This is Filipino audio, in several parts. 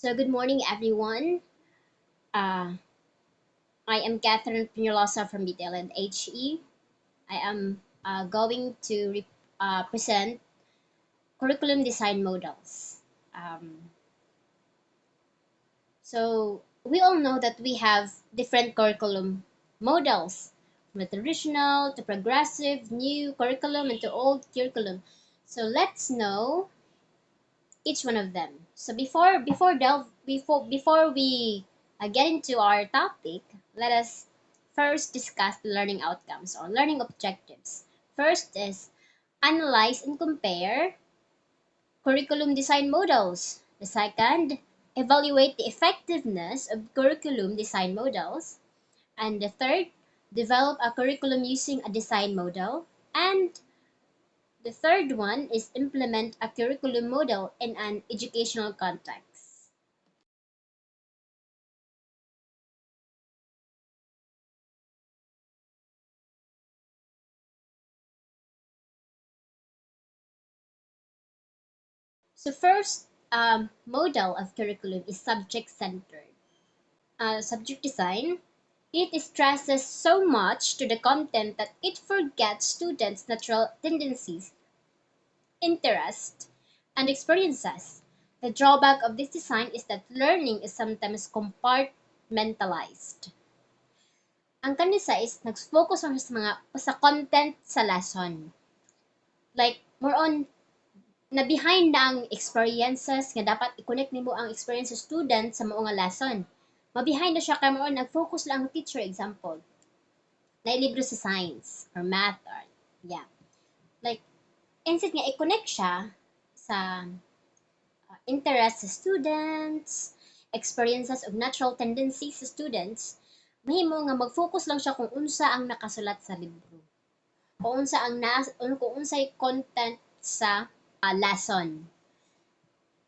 So, good morning, everyone. Uh, I am Catherine Pinolosa from BTL and HE. I am going to present curriculum design models. Um, we all know that we have different curriculum models, from the traditional to progressive, new curriculum, and to old curriculum. So, let's know each one of them. So before we get into our topic, let us first discuss the learning outcomes or learning objectives. First is analyze and compare curriculum design models. The second, evaluate the effectiveness of curriculum design models. And the third, develop a curriculum using a design model. And the third one is implement a curriculum model in an educational context. So first model of curriculum is subject-centered. Subject design, it stresses so much to the content that it forgets students' natural tendencies, interests, and experiences. The drawback of this design is that learning is sometimes compartmentalized. Ang kanisa is nag-focus on sa content sa lesson. Like, more on na behind na ang experiences nga dapat i-connect nimo ang experience sa student sa mao nga lesson. Mabehind na siya kay mao nag-focus lang ang teacher example. Na libro sa science or math or yeah. Like instead nga i-connect siya sa interest sa students, experiences of natural tendencies sa students, mahimo nga mag-focus lang siya kung unsa ang nakasulat sa libro. Kung unsa ang kung unsay content sa lesson.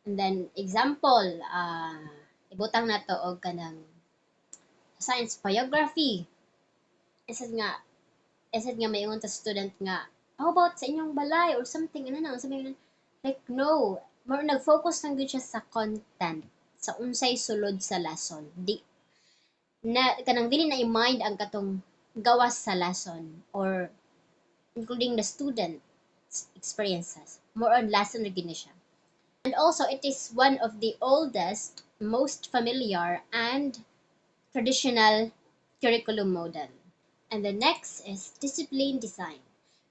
And then, example, ibutang na to og kanang science biography. Isad nga, isad nga mayingon ta student nga, how about sa inyong balay or something, ano na, sabi like, no, more nag-focus lang gud siya sa content, sa unsay sulod sa lesson. Kanang dili na i-mind ang katong gawas sa lesson or including the student's experiences. More on lesson na gid siya. And also, it is one of the oldest, most familiar, and traditional curriculum model. And the next is discipline design.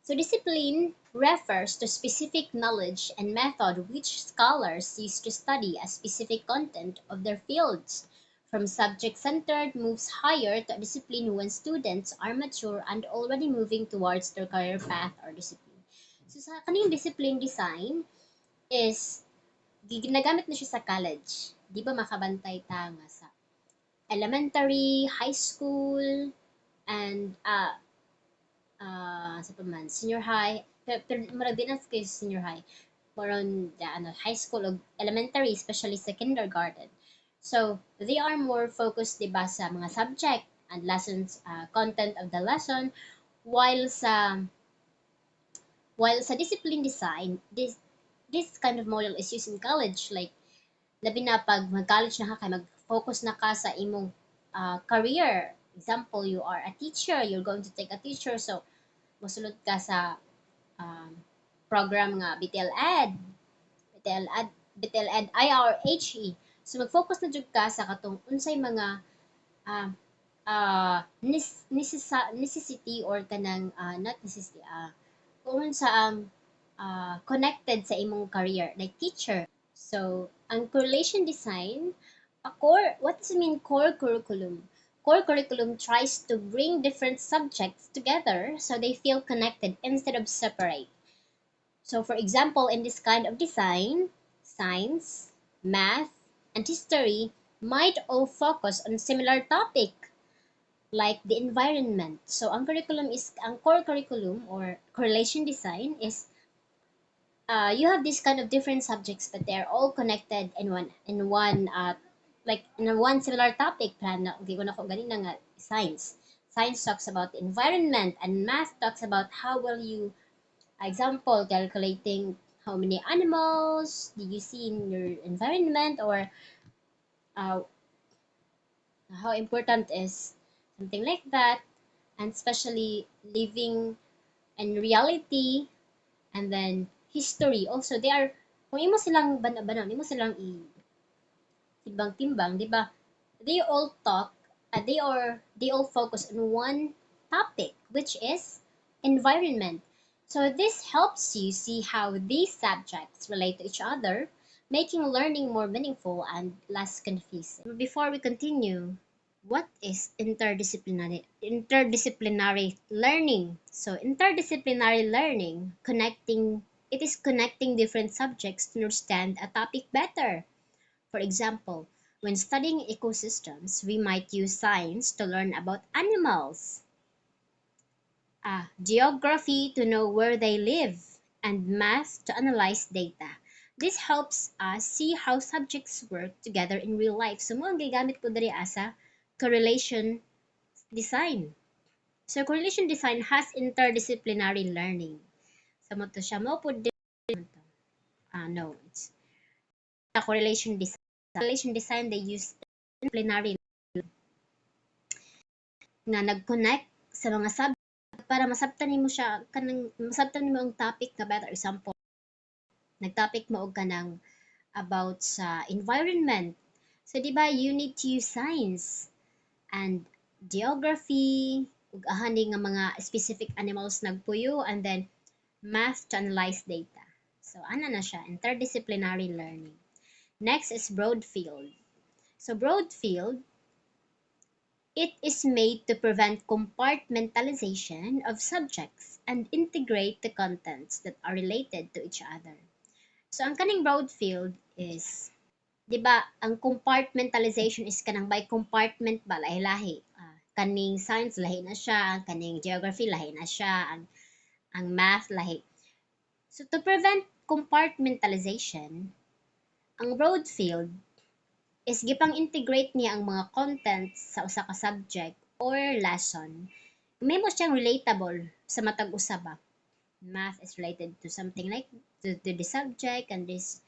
So discipline refers to specific knowledge and method which scholars use to study a specific content of their fields. From subject-centered moves higher to discipline when students are mature and already moving towards their career path or discipline. So sa kaning discipline design is ginagamit na siya sa college. Di ba makabantay ta nga sa elementary, high school, and sa paman, senior high. Pero marag din kay senior high. Moron the high school o elementary, especially sa kindergarten. So, they are more focused, di ba, sa mga subject and lessons, content of the lesson, while sa discipline design, this kind of model is used in college, like labi na pag mag-college na ka kay mag-focus na ka sa imong career. Example, you are a teacher, you're going to take a teacher, so mosulod ka sa um, program nga BTL Ed IRHE. So mag-focus na jud ka sa katong unsay mga uh, necessity or kanang not necessity kung unsa ang connected sa imong career like teacher. So, ang correlation design, what does it mean core curriculum? Core curriculum tries to bring different subjects together so they feel connected instead of separate. So, for example, in this kind of design, science, math, and history might all focus on similar topic like the environment. So, ang core curriculum or correlation design is you have these kind of different subjects, but they're all connected in one similar topic. Plan na hindi ko na ko ganina nga science. Science talks about the environment, and math talks about how will you, example, calculating how many animals do you see in your environment, or uh, how important is something like that, and especially living in reality, and then history also. They are, kung imo silang bana-bana, imo silang timbang-timbang, di ba? They all talk, they all focus on one topic, which is environment. So this helps you see how these subjects relate to each other, making learning more meaningful and less confusing. Before we continue, what is interdisciplinary learning? So interdisciplinary learning, it is connecting different subjects to understand a topic better. For example, when studying ecosystems, we might use science to learn about animals, geography to know where they live, and math to analyze data. This helps us see how subjects work together in real life. So mo ang gigamit po diri asa correlation design. So correlation design has interdisciplinary learning. So mo to siya mo po no, it's the correlation design. Correlation design they use interdisciplinary nga nag-connect sa mga subject para masabtan nimo siya kanang masabtan nimo ang topic nga better. Example, nag-topic mo og kanang about sa environment. So di ba you need to use science and geography ug ahani nga mga specific animals nagpuyo, and then math to analyze data. So ana na siya, interdisciplinary learning. Next is broad field. So broad field, it is made to prevent compartmentalization of subjects and integrate the contents that are related to each other. So ang kaning broad field is, 'di ba, ang compartmentalization is kanang by compartment ba lahi-lahi. Kaning science lahi na siya, kaning geography lahi na siya, ang math lahi. So to prevent compartmentalization, ang broad field is gipang integrate niya ang mga contents sa usa ka subject or lesson. Mahimo siyang relatable sa matag usa ba. Math is related to something like to the subject, and this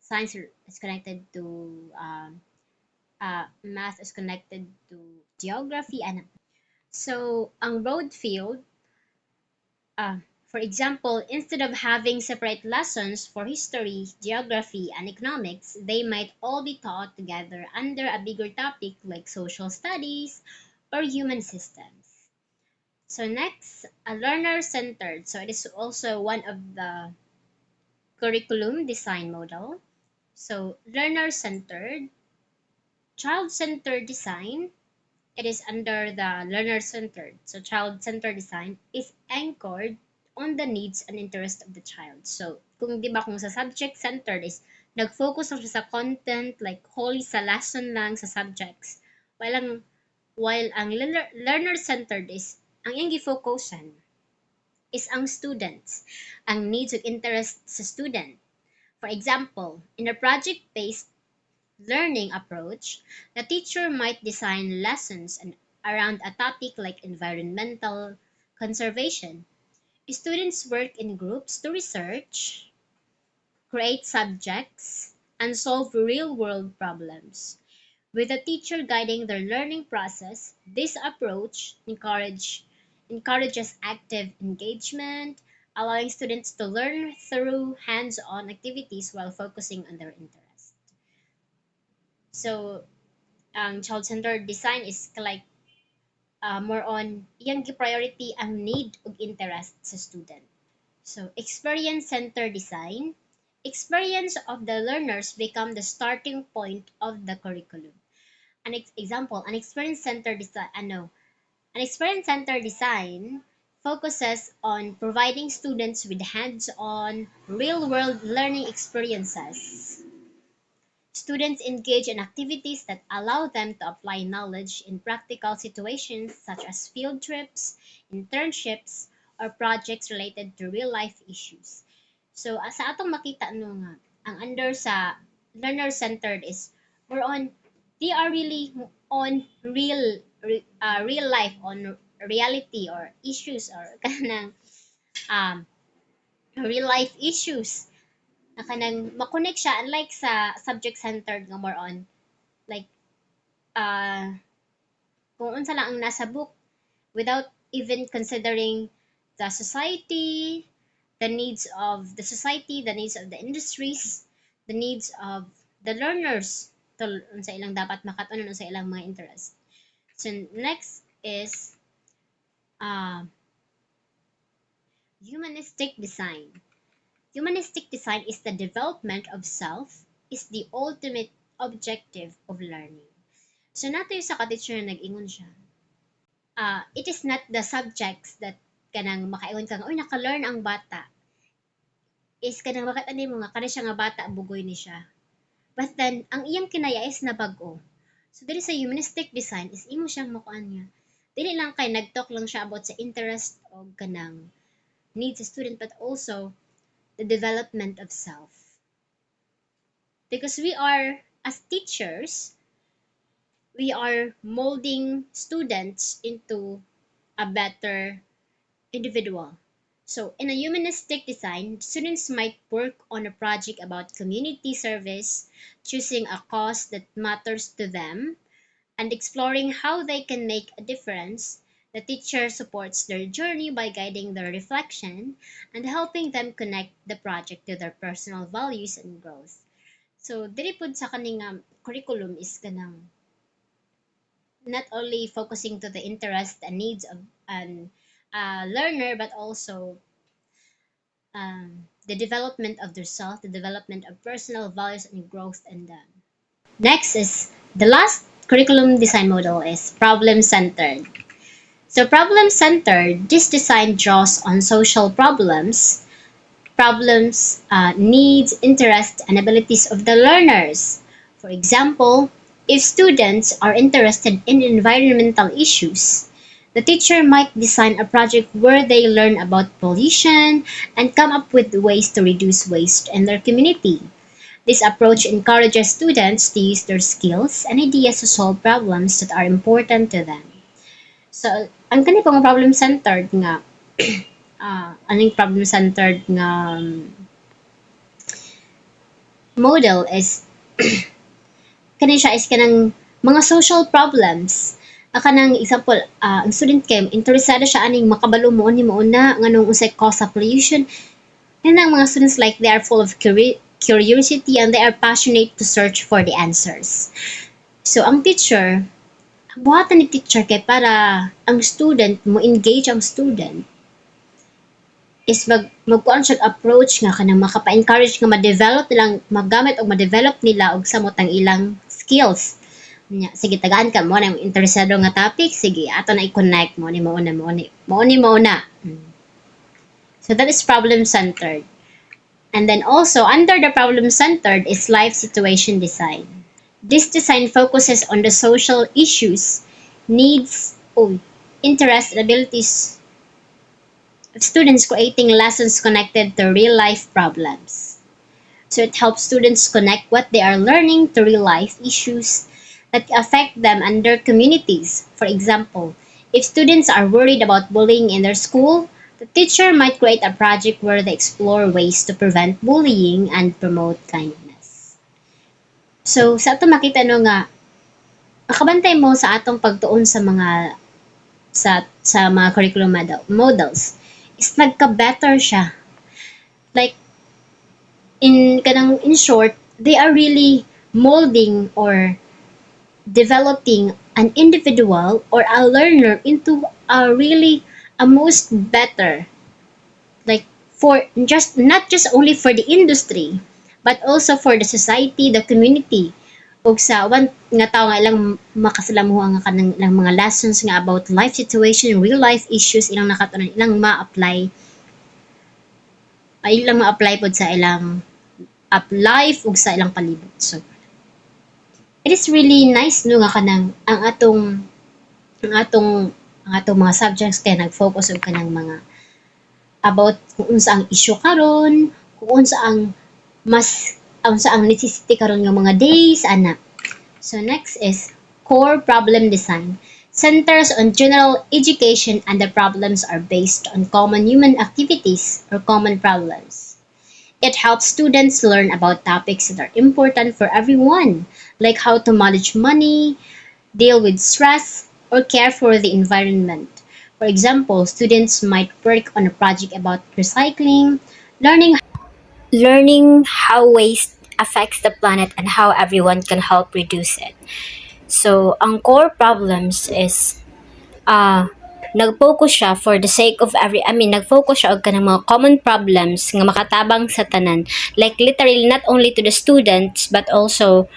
science is connected to math is connected to geography, and so ang broad field, for example, instead of having separate lessons for history, geography, and economics, they might all be taught together under a bigger topic like social studies or human systems. So next, a learner-centered. So it is also one of the curriculum design model. So learner-centered, child-centered design, it is under the learner-centered. So child-centered design is anchored on the needs and interest of the child. So kung di ba kung sa subject-centered is nag-focus lang siya sa content, like wholly sa lesson lang sa subjects. While ang learner-centered is ang iyang gi-focusan is ang students, ang needs ug interest sa student. For example, in a project-based learning approach, the teacher might design lessons around a topic like environmental conservation. Students work in groups to research, create subjects, and solve real-world problems. With the teacher guiding their learning process, this approach encourages active engagement, allowing students to learn through hands-on activities while focusing on their interests. So, ang child-centered design is like more on iyang gi-priority ang need ug interest sa student. So, experience-centered design, experience of the learners become the starting point of the curriculum. An example, an experience-centered design focuses on providing students with hands-on, real-world learning experiences. Students engage in activities that allow them to apply knowledge in practical situations such as field trips, internships, or projects related to real-life issues. So, sa atong makita no nga, ang under sa learner-centered is more on they are really on real life, on reality or issues, or kanang um, real life issues na kanang makonek siya, unlike sa subject centered nga more on Like, uh, kung unsa lang ang nasa book without even considering the society, the needs of the society, the needs of the industries, the needs of the learners to unsa ilang dapat makatunan sa ilang mga interest. So next is uh, humanistic design. Humanistic design is the development of self, is the ultimate objective of learning. So nato yung sa ka-teacher na nag-ingon siya, it is not the subjects that kanang makaingon ka nga, uy, naka-learn ang bata. Is kanang makatani mo nga, kana siya nga bata, bugoy ni siya. But then, ang iyang kinaya is nabago. So, dili sa humanistic design, is imo siyang makuan niya. Dili lang kay nag-talk lang siya about sa interest o kanang needs sa student, but also the development of self. Because we are, as teachers, we are molding students into a better individual. So, in a humanistic design, students might work on a project about community service, choosing a cause that matters to them, and exploring how they can make a difference. The teacher supports their journey by guiding their reflection and helping them connect the project to their personal values and growth. So, diri pud sa kaning curriculum is kanang not only focusing to the interest and needs of an learner, but also the development of their self, the development of personal values and growth in them. Next is the last curriculum design model is problem centered. So problem centered, this design draws on social problems, needs, interests, and abilities of the learners. For example, if students are interested in environmental issues, the teacher might design a project where they learn about pollution and come up with ways to reduce waste in their community. This approach encourages students to use their skills and ideas to solve problems that are important to them. So, ang kani pong problem-centered nga, aning problem-centered nga model is kani siya is kanang mga social problems. Kanang example, ang student kay interesado siya aning makabalo mo ni mo na nganong unsay cause of pollution. And ang mga students like they are full of curiosity and they are passionate to search for the answers. So ang teacher, buhatan ni teacher kay para ang student mo engage ang student is magkuan siya approach nga kanang makapa-encourage nga ma-develop nilang magamit o ma-develop nila og samot ang ilang skills. Nya, sige tagaan ka mo na interesado nga topic, sige ato na i-connect mo ni mo na. So that is problem centered. And then also under the problem centered is life situation design. This design focuses on the social issues, needs, interests, and abilities of students, creating lessons connected to real life problems. So it helps students connect what they are learning to real life issues that affect them and their communities. For example, if students are worried about bullying in their school, the teacher might create a project where they explore ways to prevent bullying and promote kindness. So, sa ato makita no nga, makabantay mo sa atong pagtuon sa mga mga curriculum models is nagka-better siya. Like, in short, they are really molding or developing an individual or a learner into a most better, like for just not just only for the industry but also for the society, the community, ug sa one nga tao nga ilang makasalamuha nga kanang ilang mga lessons nga about life situation, real life issues ilang nakatunan, ilang ma-apply pod sa ilang up life ug sa ilang palibot. So it is really nice no nga kanang ang atong mga subjects kay nag-focus og kanang mga about kung unsa ang issue karon, kung unsa ang necessity karon nga mga days ana. So next is core problem design. Centers on general education and the problems are based on common human activities or common problems. It helps students learn about topics that are important for everyone, like how to manage money, deal with stress, or care for the environment. For example, students might work on a project about recycling, learning how waste affects the planet and how everyone can help reduce it. So, ang core problems is nag-focus siya for the sake of nag-focus siya og kanang mga common problems nga makatabang sa tanan. Like literally not only to the students but also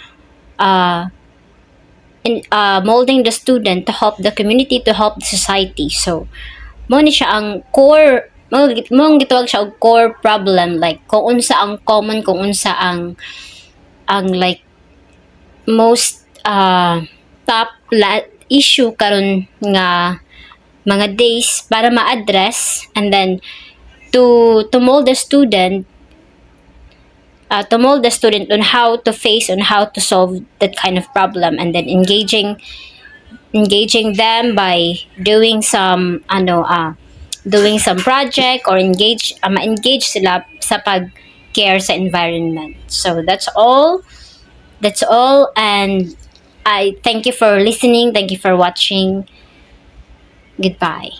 molding the student to help the community, to help the society. So, mo ni siya ang core mo ang gitawag siya og core problem, like kung unsa ang common, kung unsa ang like most top issue karon nga mga days para ma-address, and then to mold the student, on how to face, on how to solve that kind of problem, and then engaging them by doing some project, or ma-engage sila sa pag care sa environment. So that's all, and I thank you for listening, thank you for watching. Goodbye.